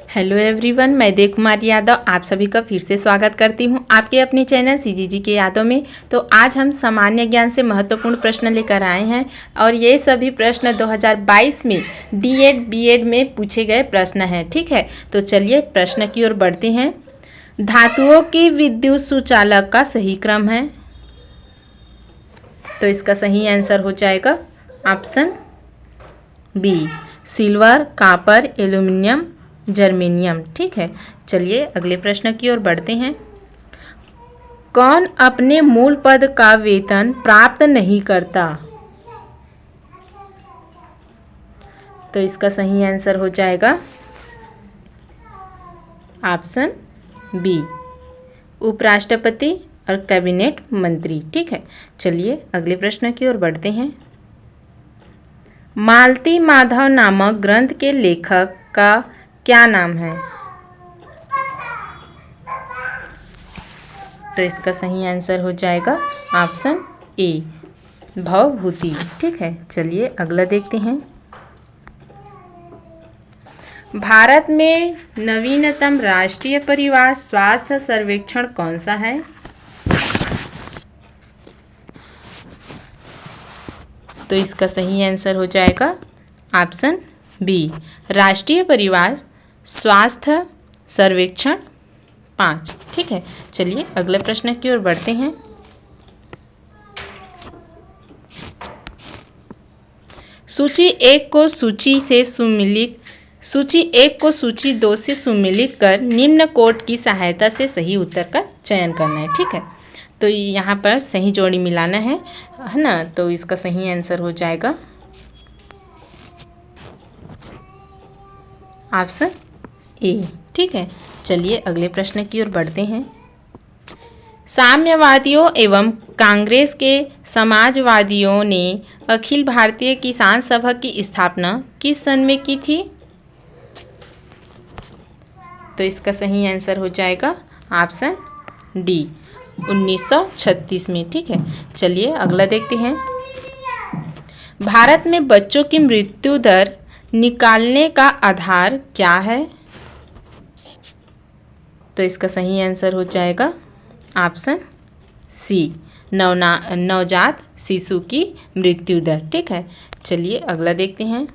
Hello everyone, मैं देव कुमार यादव आप सभी का फिर से स्वागत करती हूं आपके अपने चैनल सीजीजी के यादों में। तो आज हम सामान्य ज्ञान से महत्वपूर्ण प्रश्न लेकर आए हैं और ये सभी प्रश्न 2022 में डीएड बीएड में पूछे गए प्रश्न हैं। ठीक है, तो चलिए प्रश्न की ओर बढ़ते हैं। धातुओं की विद्युत सुचालक का सही क्रम है, तो इसका सही आंसर हो जाएगा option B, silver, copper, aluminium, germanium. ठीक है, चलिए अगले प्रश्न की ओर बढ़ते हैं। कौन अपने मूल पद का वेतन प्राप्त नहीं करता? तो इसका सही आंसर हो जाएगा ऑप्शन बी, उपराष्ट्रपति और कैबिनेट मंत्री। ठीक है, चलिए अगले प्रश्न की ओर बढ़ते हैं। मालती माधव नामक ग्रंथ के लेखक का क्या नाम है? तो इसका सही आंसर हो जाएगा ऑप्शन ए, भवभूति। ठीक है, चलिए अगला देखते हैं। भारत में नवीनतम राष्ट्रीय परिवार स्वास्थ्य सर्वेक्षण कौन सा है? तो इसका सही आंसर हो जाएगा ऑप्शन बी, राष्ट्रीय परिवार स्वास्थ्य सर्वेक्षण 5। ठीक है, चलिए अगले प्रश्न की ओर बढ़ते हैं। सूची 1 को सूची 2 से सुमिलित कर निम्न कोड की सहायता से सही उत्तर का चयन करना है। ठीक है, तो यहाँ पर सही जोड़ी मिलाना है ना, तो इसका सही आंसर हो जाएगा ऑप्शन ए। ठीक है, चलिए अगले प्रश्न की ओर बढ़ते हैं। साम्यवादियों एवं कांग्रेस के समाजवादियों ने अखिल भारतीय किसान सभा की स्थापना किस सन में की थी? तो इसका सही आंसर हो जाएगा ऑप्शन डी, 1936 में। ठीक है, चलिए अगला देखते हैं। भारत में बच्चों की मृत्यु दर निकालने का आधार क्या है? तो इसका सही आंसर हो जाएगा ऑप्शन सी, नवजात शिशु की मृत्यु दर। ठीक है, चलिए अगला देखते हैं।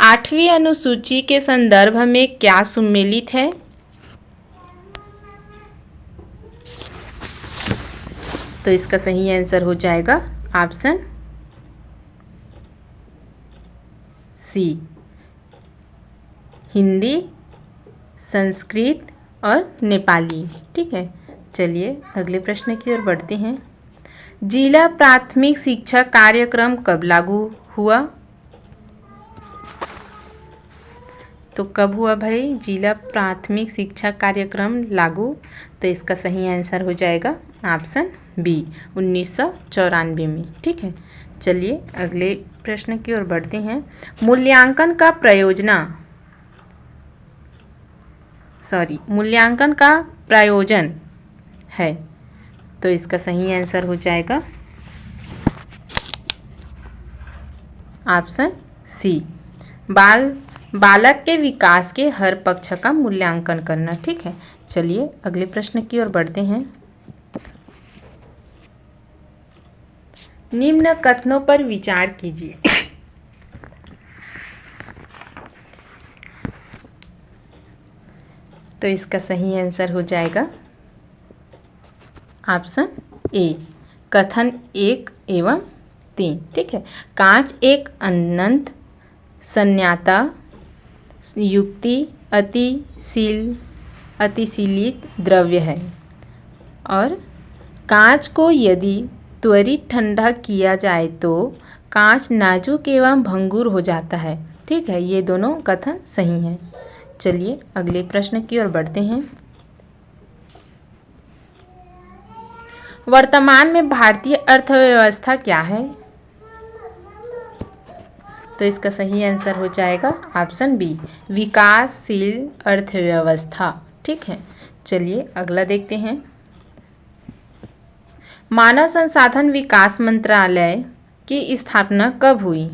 8वीं अनुसूची के संदर्भ में क्या सुमेलित है? तो इसका सही आंसर हो जाएगा ऑप्शन सी, हिंदी, संस्कृत और नेपाली। ठीक है, चलिए अगले प्रश्न की ओर बढ़ते हैं। जिला प्राथमिक शिक्षा कार्यक्रम कब लागू हुआ? तो कब हुआ भाई जिला प्राथमिक शिक्षा कार्यक्रम लागू? तो इसका सही आंसर हो जाएगा ऑप्शन बी, 1994 में। ठीक है, चलिए अगले प्रश्न की ओर बढ़ते हैं। मूल्यांकन का प्रयोजन है, तो इसका सही आंसर हो जाएगा ऑप्शन सी, बालक के विकास के हर पक्ष का मूल्यांकन करना। ठीक है, चलिए अगले प्रश्न की ओर बढ़ते हैं। निम्न कथनों पर विचार कीजिए। तो इसका सही आंसर हो जाएगा ऑप्शन ए, कथन 1 एवं 3। ठीक है, कांच एक अनंत संज्ञाता युक्ति अतिशीलित द्रव्य है और कांच को यदि त्वरित ठंडा किया जाए तो कांच नाजुक एवं भंगुर हो जाता है। ठीक है, ये दोनों कथन सही हैं। चलिए अगले प्रश्न की ओर बढ़ते हैं। वर्तमान में भारतीय अर्थव्यवस्था क्या है? तो इसका सही आंसर हो जाएगा ऑप्शन बी, विकासशील अर्थव्यवस्था। ठीक है, चलिए अगला देखते हैं। मानव संसाधन विकास मंत्रालय की स्थापना कब हुई?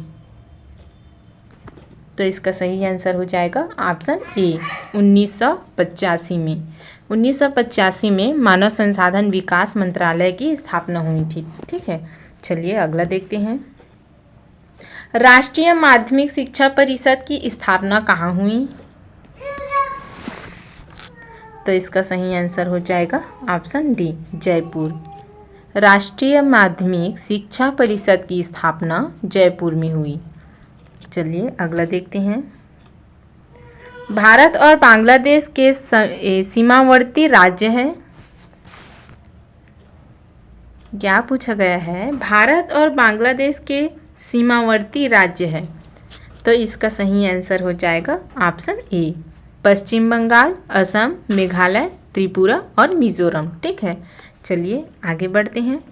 तो इसका सही आंसर हो जाएगा ऑप्शन ए 1985 में। 1985 में मानव संसाधन विकास मंत्रालय की स्थापना हुई थी। ठीक है, चलिए अगला देखते हैं। राष्ट्रीय माध्यमिक शिक्षा परिषद की स्थापना कहाँ हुई? तो इसका सही आंसर हो जाएगा ऑप्शन डी जयपुर। राष्ट्रीय माध्यमिक शिक्षा परिषद की स्थापना जयपुर में हुई। चलिए अगला देखते हैं। भारत और बांग्लादेश के सीमावर्ती राज्य है। क्या पूछा गया है? भारत और बांग्लादेश के सीमावर्ती राज्य है। तो इसका सही आंसर हो जाएगा ऑप्शन ए पश्चिम बंगाल, असम, मेघालय, त्रिपुरा और मिजोरम। ठीक है, चलिए आगे बढ़ते हैं।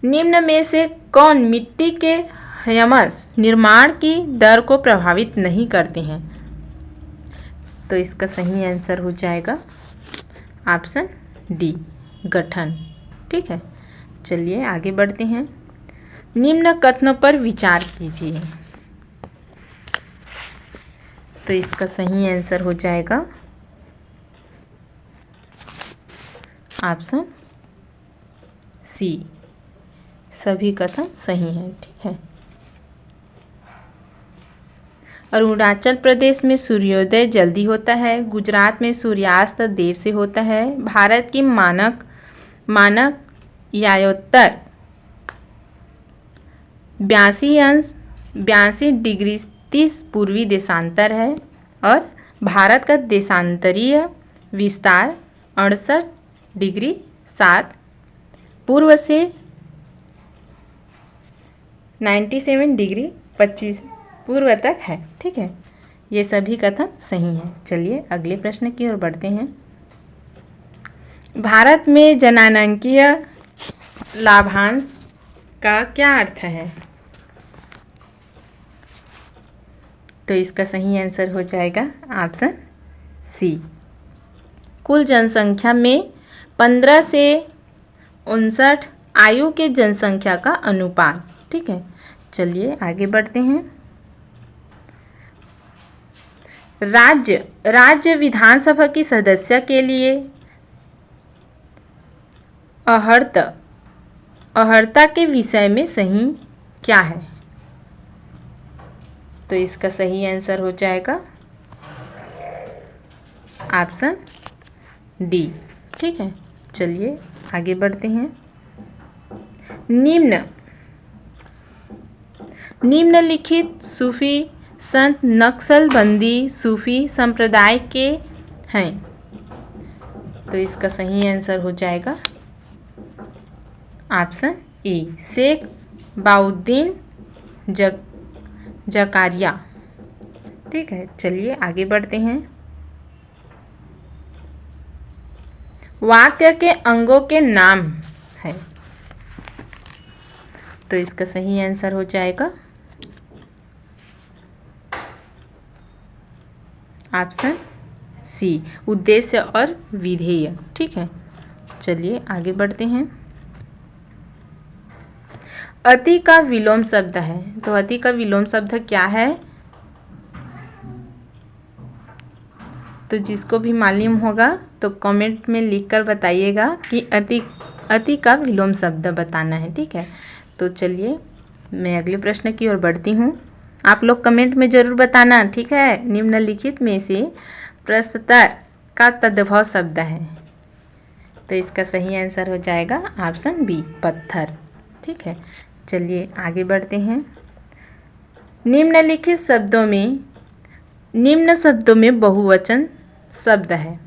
निम्न में से कौन मिट्टी के ह्यूमस निर्माण की दर को प्रभावित नहीं करते हैं? तो इसका सही आंसर हो जाएगा ऑप्शन डी गठन। ठीक है, चलिए आगे बढ़ते हैं। निम्न कथनों पर विचार कीजिए। तो इसका सही आंसर हो जाएगा ऑप्शन सी सभी कथन सही हैं। ठीक है, अरुणाचल प्रदेश में सूर्योदय जल्दी होता है, गुजरात में सूर्यास्त देर से होता है, भारत की मानक आयोत्तर 82 डिग्री 30 पूर्वी देशांतर है और भारत का देशांतरीय विस्तार 68 डिग्री 7 पूर्व से 97 डिग्री 25 पूर्व तक है। ठीक है, ये सभी कथन सही हैं। चलिए अगले प्रश्न की ओर बढ़ते हैं। भारत में जननांकीय लाभांश का क्या अर्थ है? तो इसका सही आंसर हो जाएगा ऑप्शन सी कुल जनसंख्या में 15 से 59 आयु के जनसंख्या का अनुपात। ठीक है, चलिए आगे बढ़ते हैं। राज्य विधानसभा की सदस्य के लिए अर्हता के विषय में सही क्या है? तो इसका सही आंसर हो जाएगा ऑप्शन डी। ठीक है, चलिए आगे बढ़ते हैं। निम्नलिखित सूफी संत नक्सलबंदी सूफी संप्रदाय के हैं। तो इसका सही आंसर हो जाएगा ऑप्शन ए शेख बाउद्दीन जकारिया। ठीक है, चलिए आगे बढ़ते हैं। वाक्य के अंगों के नाम है। तो इसका सही आंसर हो जाएगा ऑप्शन सी उद्देश्य और विधेय। ठीक है, चलिए आगे बढ़ते हैं। अति का विलोम शब्द है। तो अति का विलोम शब्द क्या है? तो जिसको भी मालूम होगा तो कमेंट में लिखकर बताइएगा कि अति का विलोम शब्द बताना है। ठीक है, तो चलिए मैं अगले प्रश्न की ओर बढ़ती हूँ। आप लोग कमेंट में ज़रूर बताना। ठीक है, निम्नलिखित में से प्रस्तर का तद्भव शब्द है। तो इसका सही आंसर हो जाएगा ऑप्शन बी पत्थर। ठीक है, चलिए आगे बढ़ते हैं। निम्नलिखित शब्दों में बहुवचन शब्द है।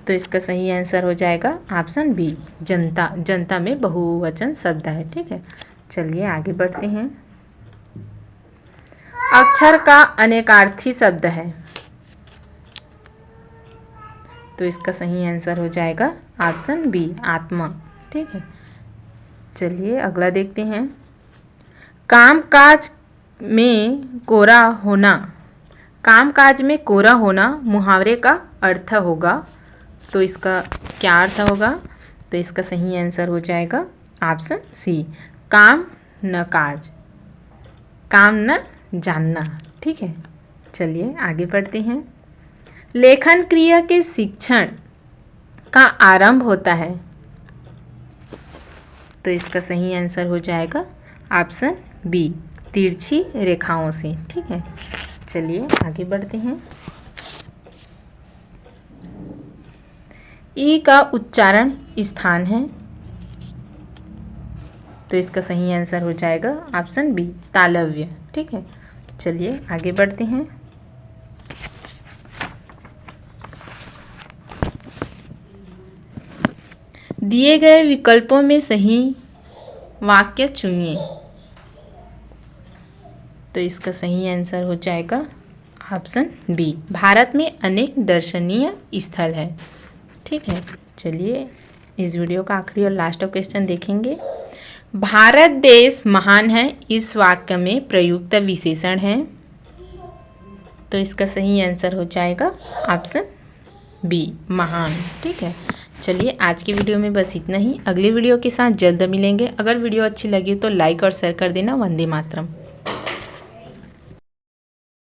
तो इसका सही आंसर हो जाएगा ऑप्शन बी जनता। जनता में बहुवचन शब्द है। ठीक है, चलिए आगे बढ़ते हैं। अक्षर का अनेकार्थी शब्द है। तो इसका सही आंसर हो जाएगा ऑप्शन बी आत्मा। ठीक है, चलिए अगला देखते हैं। कामकाज में कोरा होना मुहावरे का अर्थ होगा। तो इसका क्या अर्थ होगा? तो इसका सही आंसर हो जाएगा ऑप्शन सी काम न काज, काम न जानना। ठीक है, चलिए आगे बढ़ते हैं। लेखन क्रिया के शिक्षण का आरंभ होता है, तो इसका सही आंसर हो जाएगा ऑप्शन बी, तिरछी रेखाओं से। ठीक है, चलिए आगे बढ़ते हैं। ई का उच्चारण स्थान है, तो इसका सही आंसर हो जाएगा ऑप्शन बी, तालव्य। ठीक है, चलिए आगे बढ़ते हैं। दिए गए विकल्पों में सही वाक्य चुनिए, तो इसका सही आंसर हो जाएगा ऑप्शन बी, भारत में अनेक दर्शनीय स्थल है। ठीक है, चलिए इस वीडियो का आखिरी और लास्ट क्वेश्चन देखेंगे। भारत देश महान है इस वाक्य में प्रयुक्त विशेषण है, तो इसका सही आंसर हो जाएगा ऑप्शन बी, महान। ठीक है, चलिए आज की वीडियो में बस इतना ही। अगली वीडियो के साथ जल्द मिलेंगे। अगर वीडियो अच्छी लगी तो लाइक और शेयर कर देना। वंदे मातरम।